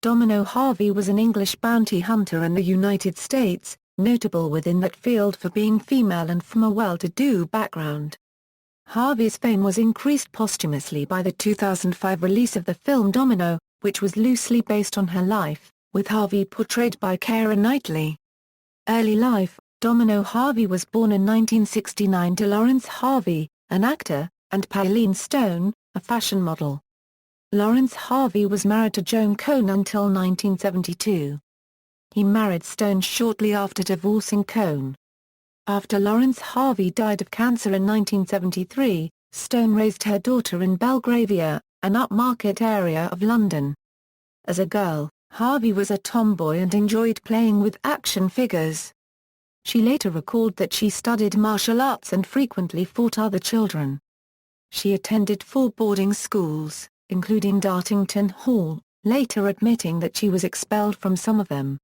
Domino Harvey was an English bounty hunter in the United States, notable within that field for being female and from a well-to-do background. Harvey's fame was increased posthumously by the 2005 release of the film Domino, which was loosely based on her life, with Harvey portrayed by Keira Knightley. Early life: Domino Harvey was born in 1969 to Lawrence Harvey, an actor, and Pauline Stone, a fashion model. Lawrence Harvey was married to Joan Cohn until 1972. He married Stone shortly after divorcing Cohn. After Lawrence Harvey died of cancer in 1973, Stone raised her daughter in Belgravia, an upmarket area of London. As a girl, Harvey was a tomboy and enjoyed playing with action figures. She later recalled that she studied martial arts and frequently fought other children. She attended 4 boarding schools, including Dartington Hall, later admitting that she was expelled from some of them.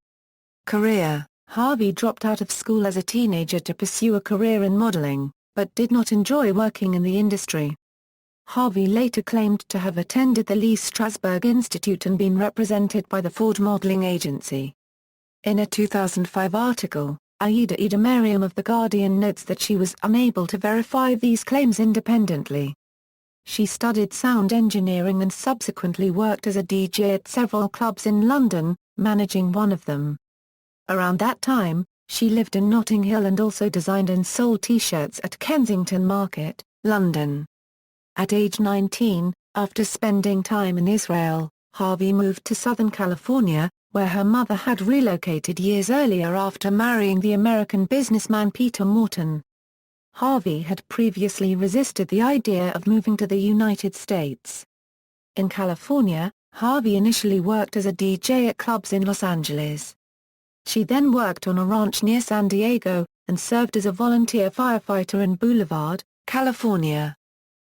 Career: Harvey dropped out of school as a teenager to pursue a career in modeling, but did not enjoy working in the industry. Harvey later claimed to have attended the Lee Strasberg Institute and been represented by the Ford Modeling Agency. In a 2005 article, Aida Edemariam of The Guardian notes that she was unable to verify these claims independently. She studied sound engineering and subsequently worked as a DJ at several clubs in London, managing one of them. Around that time, she lived in Notting Hill and also designed and sold T-shirts at Kensington Market, London. At age 19, after spending time in Israel, Harvey moved to Southern California, where her mother had relocated years earlier after marrying the American businessman Peter Morton. Harvey had previously resisted the idea of moving to the United States. In California, Harvey initially worked as a DJ at clubs in Los Angeles. She then worked on a ranch near San Diego, and served as a volunteer firefighter in Boulevard, California.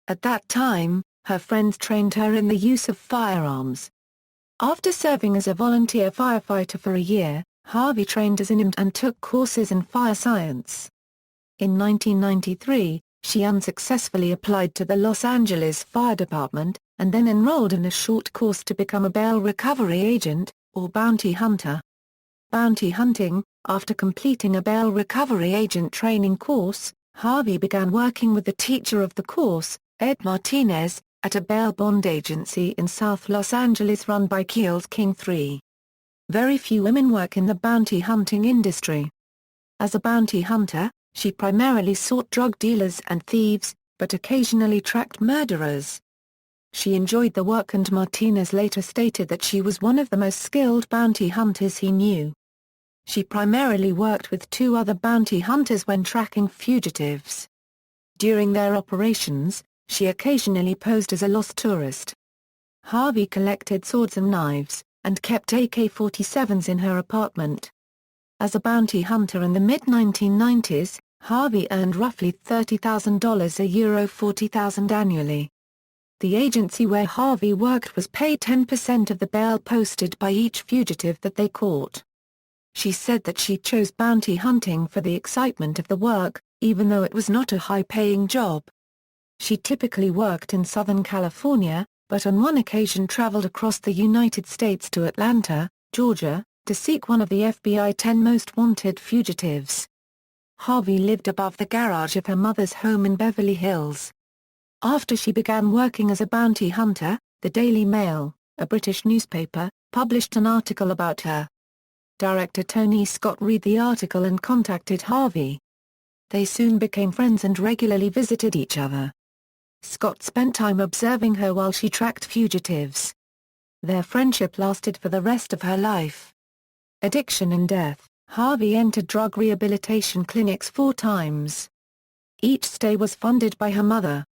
At that time, her friends trained her in the use of firearms. After serving as a volunteer firefighter for a year, Harvey trained as an IMT and took courses in fire science. In 1993, she unsuccessfully applied to the Los Angeles Fire Department, and then enrolled in a short course to become a bail recovery agent, or bounty hunter. Bounty hunting: after completing a bail recovery agent training course, Harvey began working with the teacher of the course, Ed Martinez, at a bail bond agency in South Los Angeles run by Keel's King III. Very few women work in the bounty hunting industry. As a bounty hunter, she primarily sought drug dealers and thieves, but occasionally tracked murderers. She enjoyed the work, and Martinez later stated that she was one of the most skilled bounty hunters he knew. She primarily worked with 2 other bounty hunters when tracking fugitives. During their operations, she occasionally posed as a lost tourist. Harvey collected swords and knives, and kept AK-47s in her apartment. As a bounty hunter in the mid-1990s, Harvey earned roughly $30,000 a year, $40,000 annually. The agency where Harvey worked was paid 10% of the bail posted by each fugitive that they caught. She said that she chose bounty hunting for the excitement of the work, even though it was not a high-paying job. She typically worked in Southern California, but on one occasion traveled across the United States to Atlanta, Georgia, to seek one of the FBI 10 most wanted fugitives. Harvey lived above the garage of her mother's home in Beverly Hills. After she began working as a bounty hunter, the Daily Mail, a British newspaper, published an article about her. Director Tony Scott read the article and contacted Harvey. They soon became friends and regularly visited each other. Scott spent time observing her while she tracked fugitives. Their friendship lasted for the rest of her life. Addiction and death: Harvey entered drug rehabilitation clinics 4 times. Each stay was funded by her mother.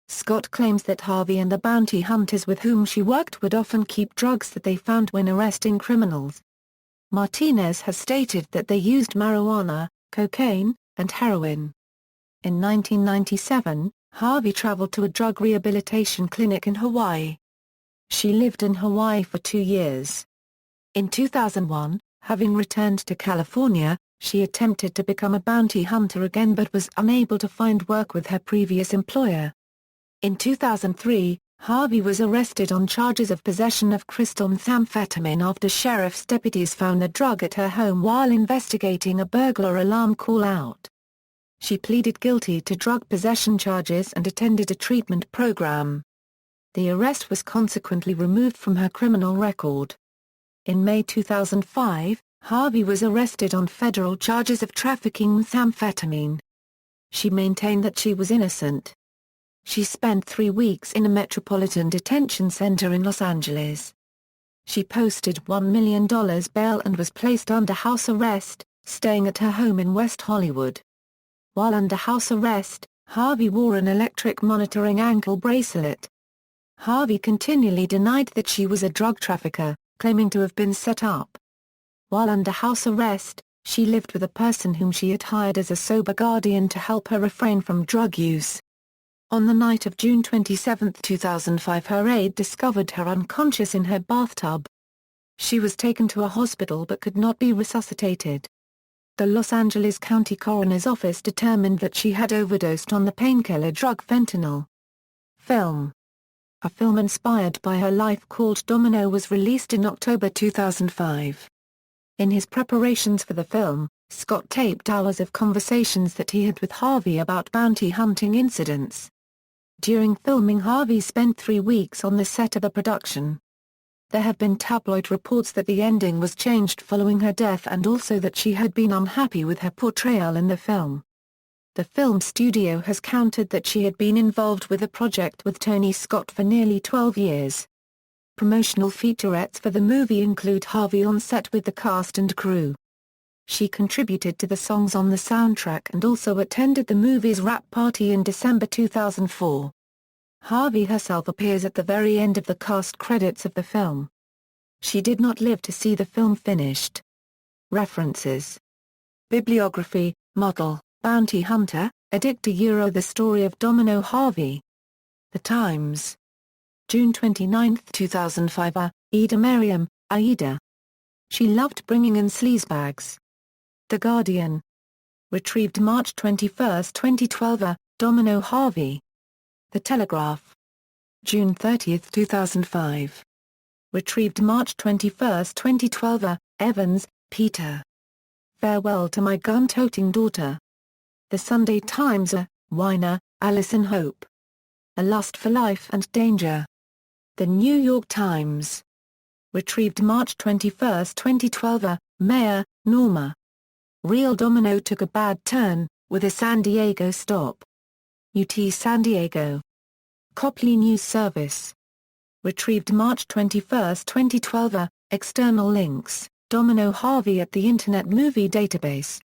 Scott claims that Harvey and the bounty hunters with whom she worked would often keep drugs that they found when arresting criminals. Martinez has stated that they used marijuana, cocaine, and heroin. In 1997, Harvey traveled to a drug rehabilitation clinic in Hawaii. She lived in Hawaii for 2 years. In 2001, having returned to California, she attempted to become a bounty hunter again but was unable to find work with her previous employer. In 2003, Harvey was arrested on charges of possession of crystal methamphetamine after sheriff's deputies found the drug at her home while investigating a burglar alarm call-out. She pleaded guilty to drug possession charges and attended a treatment program. The arrest was consequently removed from her criminal record. In May 2005, Harvey was arrested on federal charges of trafficking methamphetamine. She maintained that she was innocent. She spent 3 weeks in a metropolitan detention center in Los Angeles. She posted $1 million bail and was placed under house arrest, staying at her home in West Hollywood. While under house arrest, Harvey wore an electric monitoring ankle bracelet. Harvey continually denied that she was a drug trafficker, claiming to have been set up. While under house arrest, she lived with a person whom she had hired as a sober guardian to help her refrain from drug use. On the night of June 27, 2005, her aide discovered her unconscious in her bathtub. She was taken to a hospital but could not be resuscitated. The Los Angeles County Coroner's Office determined that she had overdosed on the painkiller drug fentanyl. Film. A film inspired by her life called Domino was released in October 2005. In his preparations for the film, Scott taped hours of conversations that he had with Harvey about bounty hunting incidents. During filming, Harvey spent 3 weeks on the set of the production. There have been tabloid reports that the ending was changed following her death and also that she had been unhappy with her portrayal in the film. The film studio has countered that she had been involved with the project with Tony Scott for nearly 12 years. Promotional featurettes for the movie include Harvey on set with the cast and crew. She contributed to the songs on the soundtrack and also attended the movie's wrap party in December 2004. Harvey herself appears at the very end of the cast credits of the film. She did not live to see the film finished. References. Bibliography, model, bounty hunter, Addict. The story of Domino Harvey. The Times. June 29, 2005. Ida Merriam, Aida. She loved bringing in sleazebags. The Guardian. Retrieved March 21, 2012. Domino Harvey. The Telegraph. June 30, 2005. Retrieved March 21, 2012. Evans, Peter. Farewell to My Gun-Toting Daughter. The Sunday Times. Weiner, Alison Hope. A Lust for Life and Danger. The New York Times. Retrieved March 21, 2012. Mayer, Norma. Real Domino took a bad turn, with a San Diego stop. UT San Diego. Copley News Service. Retrieved March 21, 2012. External links, Domino Harvey at the Internet Movie Database.